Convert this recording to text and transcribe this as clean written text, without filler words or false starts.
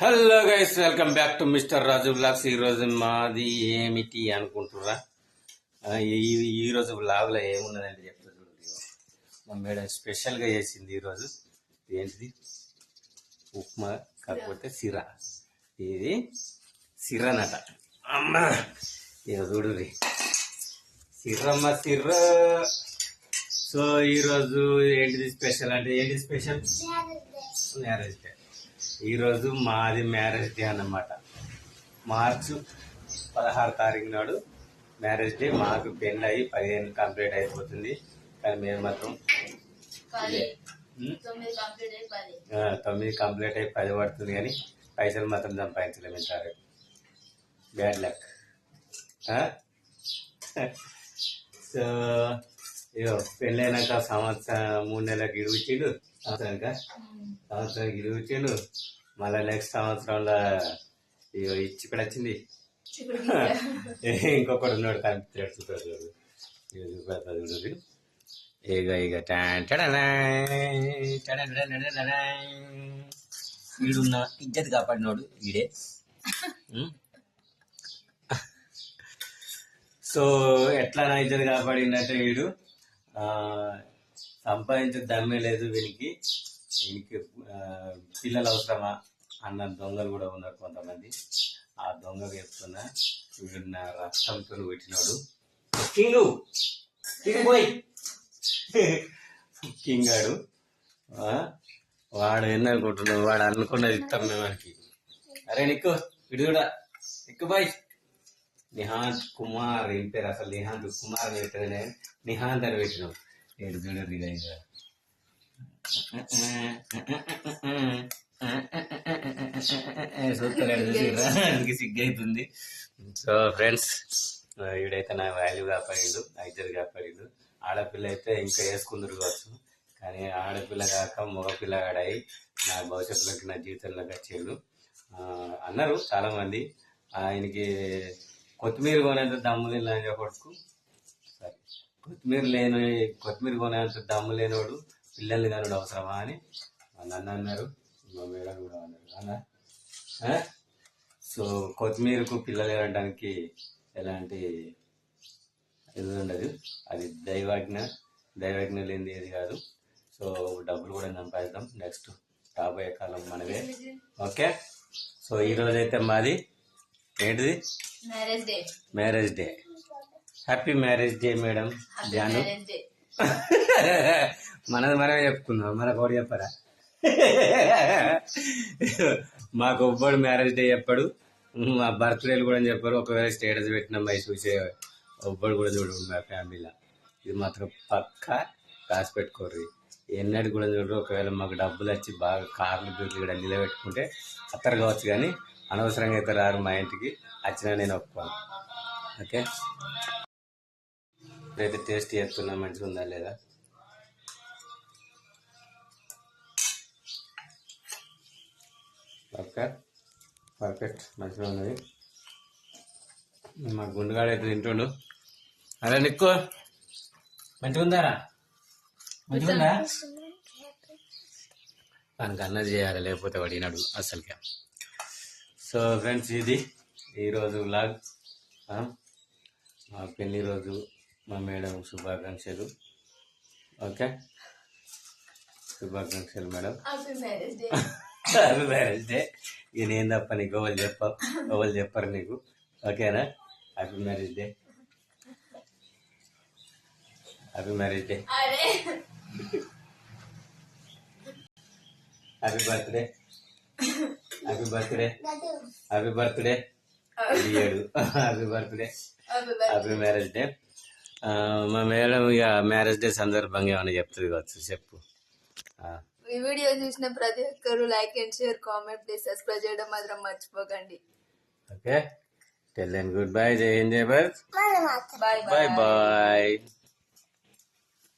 Hello guys, welcome back to mister Raju blogs. ఈరోజు మాది ఏమిటి అనుకుంటుర్రా? ఈరోజు బ్లాగ్లో ఏమున్నదంటే చెప్తా చూడండి. మా మేడం స్పెషల్గా చేసింది ఈరోజు. ఏంటిది? ఉప్మా, కాకపోతే సిరా. ఇది సిర్రనట. అమ్మ ఇక చూడుర్రి, సిర్రమ్మ సిర్ర. సో ఈరోజు ఏంటిది స్పెషల్ అంటే ఏంటి స్పెషల్? Marriage day. ఈరోజు మాది మ్యారేజ్ డే అన్నమాట. మార్చి 16 తారీఖు నాడు మ్యారేజ్ డే. మాకు పెళ్ళి అయ్యి 15 కంప్లీట్ అయిపోతుంది. కానీ మేము మాత్రం 9 కంప్లీట్ అయ్యి 10 పడుతుంది. కానీ పైసలు మాత్రం సంపాదించలేము. Sir, bad luck. సో ఇగో పెళ్ళైనాక సంవత్సరం 3 నెలలకు ఇడిపించిండు. సంవత్సరానికి ఇడిపించిండు. మళ్ళీ నెక్స్ట్ సంవత్సరంలో ఇగో ఇక్కడ వచ్చింది. ఇంకొకటి ఉన్నాడు, కనిపించాడు. చూపెడతాడు చూడు. ఇక ఈడున్న ఇజ్జత్ కాపాడినోడు ఈడే. సో ఎట్లా నా ఇజ్జత్ కాపాడిందంటే, వీడు సంపాదించే దమ్మే లేదు వీనికి. పిల్లలు అవసరమా అన్న దొంగలు కూడా ఉన్నారు కొంతమంది. ఆ దొంగ చెప్తున్నా, వీడు నా రక్తంతో పెట్టినాడు. కింగాడు వాడు ఎన్ననుకుంటున్నావు? వాడు అనుకున్నది ఇస్తాం మేము వానికి. అరే నిక్కు, ఇడు కూడా నిక్కు బాయ్. నిహాంత్ కుమార్ ఏం పేరు అసలు? నిహాంత్ కుమార్ అని పెట్టిన నిహాంత్ అని పెట్టినావు. ఏడు చూడరు ఇక చూస్తలేడు, చూసిరా? అందుకే సిగ్గు అవుతుంది. సో ఫ్రెండ్స్, వీడైతే నా వాల్యూ కాపాడిండు, నా ఇద్దరు కాపాడిండు. ఆడపిల్ల అయితే ఇంకా వేసుకుందరు కావచ్చు, కానీ ఆడపిల్ల కాక మగపిల్లగాడాయి నా భవిష్యత్తులోకి, నా జీవితంలోకి వచ్చేళ్ళు అన్నారు చాలామంది. ఆయనకి కొత్తిమీర కొనేంత దమ్ము లేని కొడుకు, సరే కొత్తిమీర కొనేంత దమ్ము లేనివాడు పిల్లల్ని కానుడు అవసరమా అని నన్ను అన్నారు. మా మేడం కూడా అన్నారు అన్న. సో కొత్తిమీరకు పిల్లలు వెళ్ళడానికి ఎలాంటి ఇది ఉండదు, అది దైవాజ్ఞ లేనిది ఏది కాదు. సో డబ్బులు కూడా సంపాదిద్దాం నెక్స్ట్ రాబోయే కాలం మనమే. ఓకే, సో ఈరోజైతే మాది ఏంటిది? Marriage day. Happy marriage day madam Janu. మనది మనమే చెప్పుకుందాం, మనకు ఒకటి చెప్పరా? మాకు ఒబ్బడు మ్యారేజ్ డే చెప్పాడు, మా బర్త్డేలు కూడా చెప్పారు. ఒకవేళ స్టేటస్ పెట్టినా మై చూసే ఒబ్బడు కూడా చూడరు మా ఫ్యామిలీలో. ఇది మాత్రం పక్కా రాసి పెట్టుకోర్రి. ఎన్నటి కూడా చూడరు. ఒకవేళ మాకు డబ్బులు వచ్చి బాగా కార్లు బీర్లు కూడా నిలబెట్టుకుంటే అత్తరు కావచ్చు, కానీ అనవసరంగా అయితే రారు మా ఇంటికి. వచ్చినా నేను ఒప్పుకోను. ఓకే, ఇప్పుడైతే టేస్ట్ చేస్తున్నా, మంచిగా ఉందా లేదా? ఓకే, పర్ఫెక్ట్, మంచిగా ఉన్నది. మా గుండెగాడు అయితే తింటుండు. అరే నిక్కు, మంచిగా ఉందారా? మంచిగా ఉందా? దానికి అన్నది చేయాలి, లేకపోతే పడినాడు అసలుకే. సో ఫ్రెండ్స్, ఇది ఈరోజు వ్లాగ్. మా పెళ్లి రోజు మా మేడం శుభాకాంక్షలు. ఓకే, శుభాకాంక్షలు మేడం. Happy marriage day. ఇక నేను తప్ప నీకు ఎవరు చెప్పరు నీకు. ఓకేనా? Happy marriage day. Happy marriage day. Happy birthday. Happy birthday. Happy birthday. Happy birthday. Happy marriage day. మా మేడం ఇక మ్యారేజ్ డే సందర్భంగా ఏమైనా చెప్తుంది కావచ్చు, చెప్పు. ఈ వీడియో చూసిన ప్రతి ఒక్కరు like and share, comment, please subscribe చేయడం మాత్రం మర్చిపోకండి. Okay, tell them good bye. జై హింద్, జై భారత్. Bye bye bye.